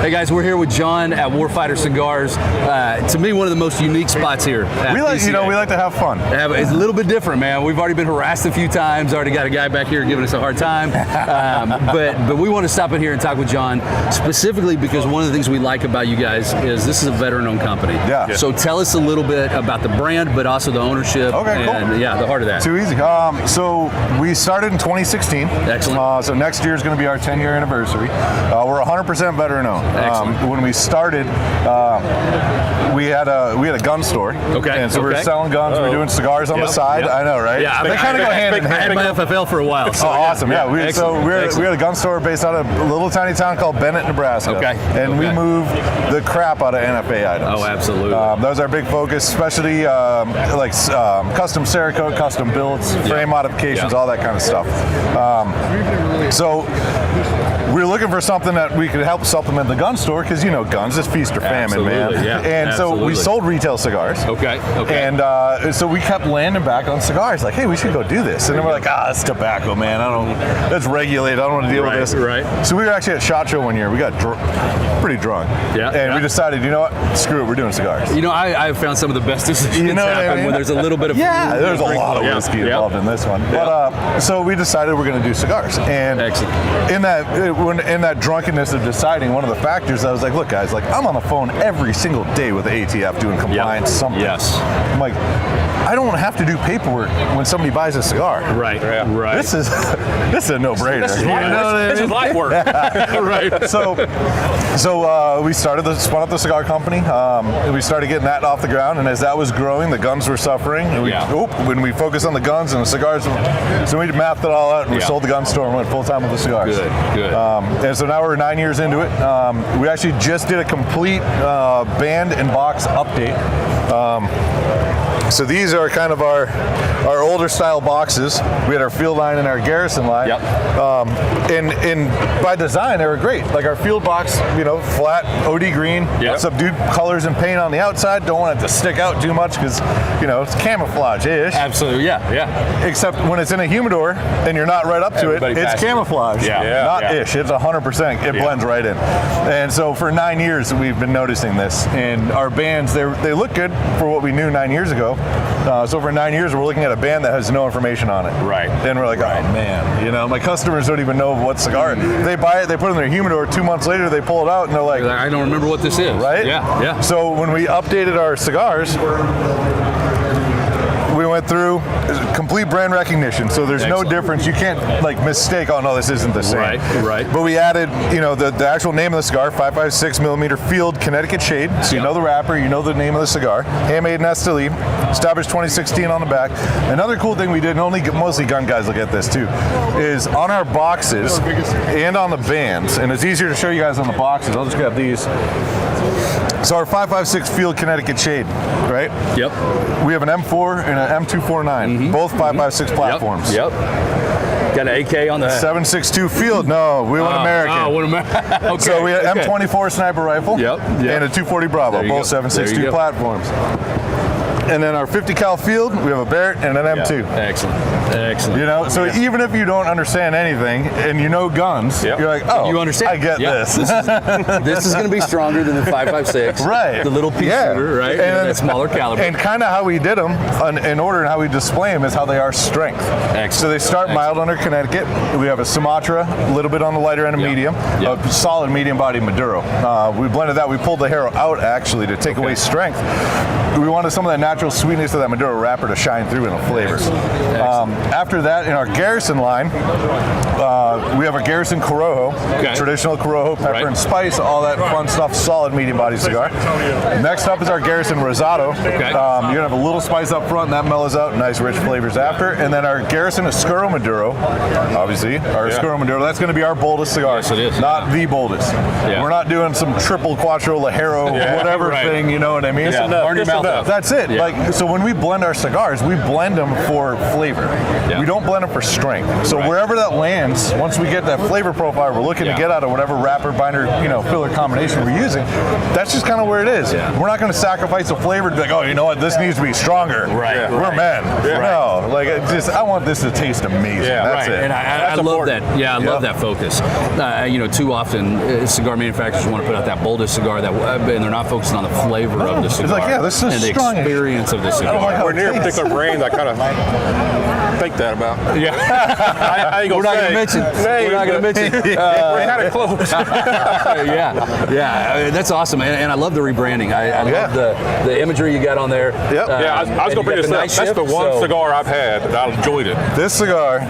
Hey guys, we're here with John at Warfighter Cigars. To me, one of the most unique spots here. We like, PCA. we like to have fun. It's a little bit different, man. We've already been harassed a few times. Already got a guy back here giving us a hard time. But we want to stop in here and talk with John specifically because one of the things we like about you guys is this is a veteran-owned company. Yeah. So tell us a little bit about the brand, but also the ownership. Okay, and, cool. Yeah, the heart of that. Too easy. So we started in 2016. Excellent. So next year is going to be our 10-year anniversary. We're 100% veteran-owned. When we started, we had a gun store. Okay. And so we were selling guns. We were doing cigars on the side. I know, right? Yeah. They kind of go hand in hand. I had my FFL for a while. So awesome. Yeah. We had a gun store based out of a little tiny town called Bennett, Nebraska. Okay. And we moved the crap out of NFA items. Oh, absolutely. That was our big focus, especially custom Cerakote, custom builds, frame modifications, all that kind of stuff. So we were looking for something that we could help supplement the gun store because, you know, guns is feast or famine, man. Yeah, and so we sold retail cigars. Okay. And so we kept landing back on cigars, like, hey, we should go do this. And then we're like, it's tobacco, man. That's regulated. I don't want to deal with this. Right. So we were actually at SHOT Show one year. We got pretty drunk. And we decided, you know what? Screw it. We're doing cigars. You know, I found some of the best decisions happen when there's a little bit of there's a lot of whiskey involved in this one. But so we decided we're going to do cigars. And in that drunkenness of deciding, one of the factors, I was like, look, guys, like I'm on the phone every single day with the ATF doing compliance something. Yes. I'm like, I don't have to do paperwork when somebody buys a cigar. Right. This is a no-brainer. This is life work. Right. So we spun up the cigar company. We started getting that off the ground, and as that was growing, the guns were suffering. And when we focused on the guns and the cigars, so we mathed it all out, and we sold the gun store and went full time with the cigars. Good. And so now we're 9 years into it. We actually just did a complete band and box update. So these are kind of our older style boxes. We had our field line and our garrison line. And by design, they were great. Like our field box, you know, flat, OD green, subdued colors and paint on the outside. Don't want it to stick out too much because, you know, it's camouflage-ish. Absolutely, yeah. Except when it's in a humidor and you're not right up to it, it's camouflage. Not ish. It's 100%. It blends right in. And so for 9 years, we've been noticing this. And our bands, they look good for what we knew 9 years ago. So for 9 years, we're looking at a band that has no information on it. Right. And we're like, oh man, you know, my customers don't even know what cigar. They buy it, they put it in their humidor. 2 months later, they pull it out, and they're like, I don't remember what this is. Right? Yeah. So when we updated our cigars, we went through complete brand recognition, so there's no difference. You can't like mistake, oh no, this isn't the same. Right. But we added, you know, the actual name of the cigar, 556 millimeter field Connecticut shade. So you know the wrapper, you know the name of the cigar. Handmade in Esteli, established 2016 on the back. Another cool thing we did, and mostly gun guys look at this too, is on our boxes and on the bands, and it's easier to show you guys on the boxes. I'll just grab these. So our 556 field Connecticut shade, right? Yep. We have an M4 and an M249, both 556 platforms. Yep. Got an AK on the 762 field. No, we went American. Oh, what American? Okay. So we had M24 sniper rifle. Yep. And a 240 Bravo, both 762 platforms. And then our 50 cal field, we have a Barrett and an M2. Excellent. You know, so even if you don't understand anything and you know guns, you're like, oh, you understand. I get this. This is going to be stronger than the 556. Right. The little pea shooter, right? And that smaller caliber. And kind of how we did them in order and how we display them is how they are strength. Excellent. So they start mild under Connecticut. We have a Sumatra, a little bit on the lighter end of medium, a solid medium body Maduro. We blended that. We pulled the Haro out actually to take away strength. We wanted some of that natural sweetness of that Maduro wrapper to shine through in the flavors. After that, in our Garrison line, we have a Garrison Corojo, traditional Corojo, pepper and spice, all that fun stuff, solid medium body cigar. Next up is our Garrison Rosado. You're going to have a little spice up front, and that mellows out, nice rich flavors after. And then our Garrison Oscuro Maduro, obviously, our Oscuro Maduro, that's going to be our boldest cigar. Yes, it is. Not the boldest. We're not doing some triple quattro Lajero, whatever thing, you know what I mean? Burn your mouth up. That's it. Like, so when we blend our cigars, we blend them for flavor. We don't blend them for strength. So wherever that lands, once we get that flavor profile we're looking to get out of whatever wrapper, binder, filler combination we're using, that's just kind of where it is. We're not going to sacrifice the flavor to be like, oh, you know what, this needs to be stronger. We're men. No, like I want this to taste amazing. That's it. And I love that. Yeah, I love that focus. Too often cigar manufacturers want to put out that boldest cigar and they're not focusing on the flavor of the cigar. It's like, this is and the strong experience of the cigar. We're near a particular brand I kind of think that about. I ain't gonna We're not going to mention. We're not going to mention. We're kind of close. That's awesome, and I love the rebranding. I love the imagery you got on there. I was going to bring this up. That's the one cigar I've had that I enjoyed it. This cigar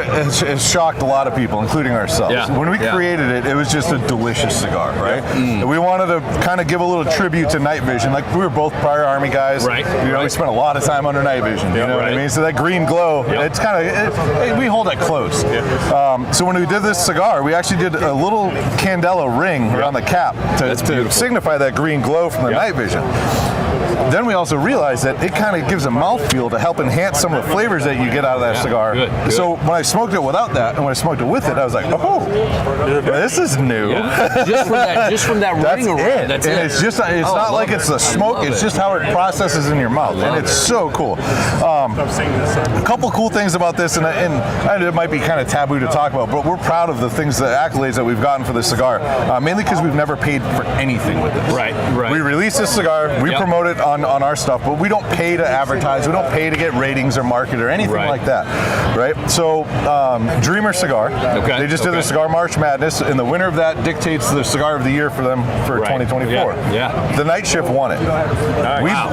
has shocked a lot of people, including ourselves. When we created it, it was just a delicious cigar, right? And we wanted to kind of give a little tribute to night vision. Like, we were both prior Army guys. We spent a lot of time under night vision. You know what I mean? So that green glow, it's kind of, we hold that close. So when we did this cigar, we actually did a little candela ring around the cap to signify that green glow from the night vision. Then we also realized that it kind of gives a mouthfeel to help enhance some of the flavors that you get out of that cigar. Good. So when I smoked it without that, and when I smoked it with it, I was like, oh, this is new. Just from that ring around. That's and it. it's just, it's not like it's the smoke, it's just how it processes in your mouth. And it's so cool. A couple cool things about this, and it might be kind of taboo to talk about, but we're proud of the things, the accolades that we've gotten for this cigar, mainly because we've never paid for anything with this. Right. We release this cigar, we promote it on our stuff, but we don't pay to advertise, we don't pay to get ratings or market or anything like that, right? So Dreamer Cigar, they just did the Cigar March Madness, and the winner of that dictates the cigar of the year for them for 2024. The Night Shift won it.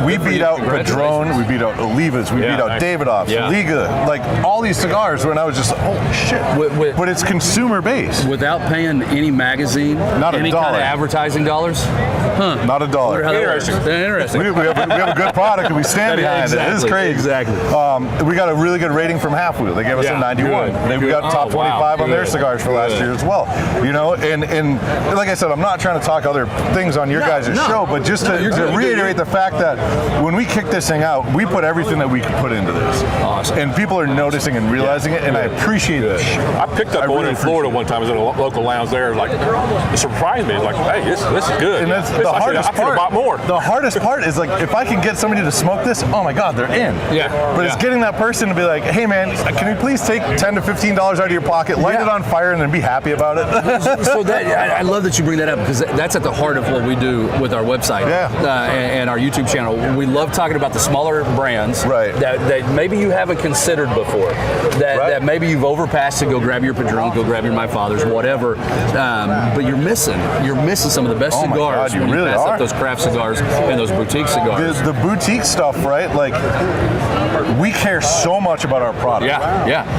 We beat out Padron, we beat out Olivas, we beat out Davidoff's, Liga, like all these cigars when I was just, holy shit. But it's consumer based. Without paying any magazine, not any a dollar. kind of advertising dollars? Not a dollar. Interesting. We have a good product and we stand behind it. This is crazy. Exactly. We got a really good rating from Half Wheel. They gave us a 91. We got top 25 on their cigars for last year as well. And like I said, I'm not trying to talk other things on your guys' show, but just to reiterate the fact that when we kicked this thing out, we put everything that we could put into this. Awesome. And people are noticing and realizing it, and I appreciate it. I picked up one in Florida one time. I was in a local lounge there. Like, it surprised me. It's like, hey, this is good. And that's the hardest part. I bought more. The hardest part is, like, if I can get somebody to smoke this, oh my God, they're in. But it's getting that person to be like, hey man, can you please take $10 to $15 out of your pocket, light it on fire, and then be happy about it? So I love that you bring that up, because that's at the heart of what we do with our website and our YouTube channel. We love talking about the smaller brands that maybe you haven't considered before, that maybe you've overpassed to go grab your Padron, go grab your My Father's, whatever, but you're missing some of the best cigars when you pass up those craft cigars and those boutique cigars. The boutique stuff, right? Like, we care so much about our product.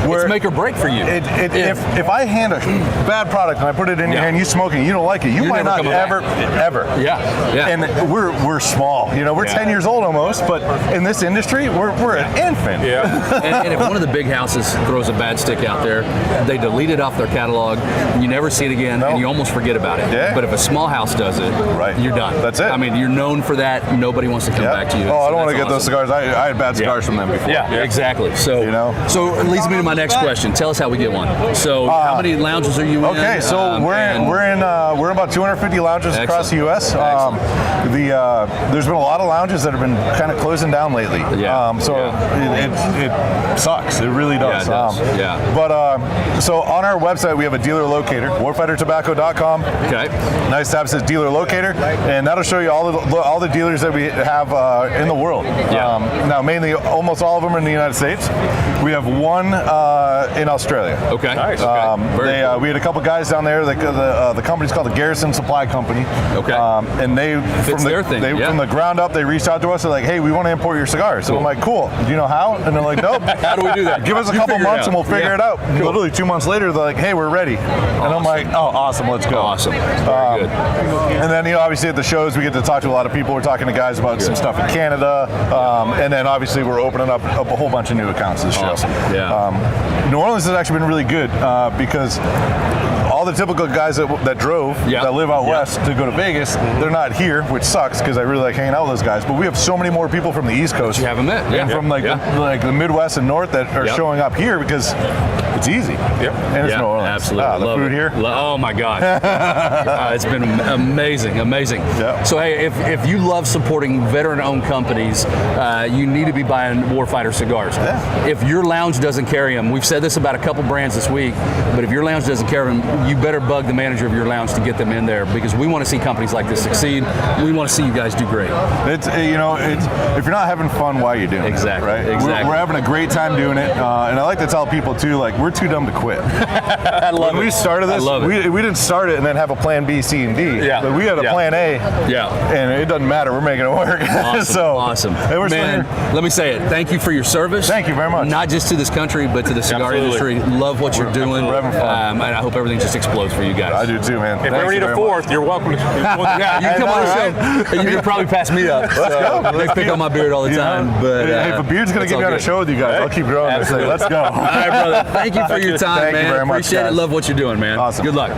It's make or break for you. If I hand a bad product and I put it in your hand, you smoke it, you don't like it, you might not ever. And we're small. We're 10 years old almost, but in this industry, we're an infant. And if one of the big houses throws a bad stick out there, they delete it off their catalog, you never see it again, and you almost forget about it. But if a small house does it, you're done. That's it. I mean, you're known for that. Nobody wants to come back to you. Oh, I don't want to get those cigars. I had bad cigars from them before. Exactly. So, so it leads me to my next question. Tell us how we get one. So, how many lounges are you in? Okay, so we're in about 250 lounges across the U.S. There's been a lot of lounges that have been kind of closing down lately. It sucks. It really does. But so on our website we have a dealer locator, warfightertobacco.com. Nice tab says dealer locator, and that'll show you all the dealers that we have in the world. Now, mainly almost all of them are in the United States. We have one in Australia. Nice. We had a couple guys down there. The company's called the Garrison Supply Company. And they from the ground up, they reached out to us. They're like, hey, we want to import your cigars. So I'm like, cool. Do you know how? And they're like, nope. How do we do that? Give us a couple months and we'll figure it out. Literally 2 months later, they're like, hey, we're ready. And I'm like, oh, awesome, let's go. Awesome. Very good. And then, obviously at the shows, we get to talk to a lot of people. We're talking to guys about some stuff in Canada. And then obviously we're opening up a whole bunch of new accounts this show. Awesome. New Orleans has actually been really good because all the typical guys that drove, that live out west to go to Vegas, they're not here, which sucks because I really like hanging out with those guys. But we have so many more people from the East Coast. You haven't met. And from like the Midwest and North that are showing up here because it's easy. And it's New Orleans. Absolutely. The food here. Oh my God. It's been amazing. So hey, if you love supporting veteran-owned companies, you need to be buying Warfighter cigars. If your lounge doesn't carry them, we've said this about a couple brands this week, but if your lounge doesn't carry them, you better bug the manager of your lounge to get them in there, because we want to see companies like this succeed. We want to see you guys do great. It's if you're not having fun, why are you doing it? Right? Exactly. We're having a great time doing it, and I like to tell people too, like, we're too dumb to quit. I love when we started this, we didn't start it and then have a plan B, C, and D. But we had a plan A. And it doesn't matter. We're making it work. Awesome. Man, let me say it. Thank you for your service. Thank you very much. Not just to this country, but to the cigar industry. Love what you're doing. We're having fun. And I hope everything just explodes for you guys. I do too, man. If we ever need a fourth, you're welcome. You can come on the show. You can probably pass me up. Let's pick on my beard all the time. But hey, if a beard's gonna get me on a show with you guys, I'll keep growing. Let's go. All right, brother. Thank you for your time, man. Thank you very much. Appreciate it. Love what you're doing, man. Awesome. Good luck.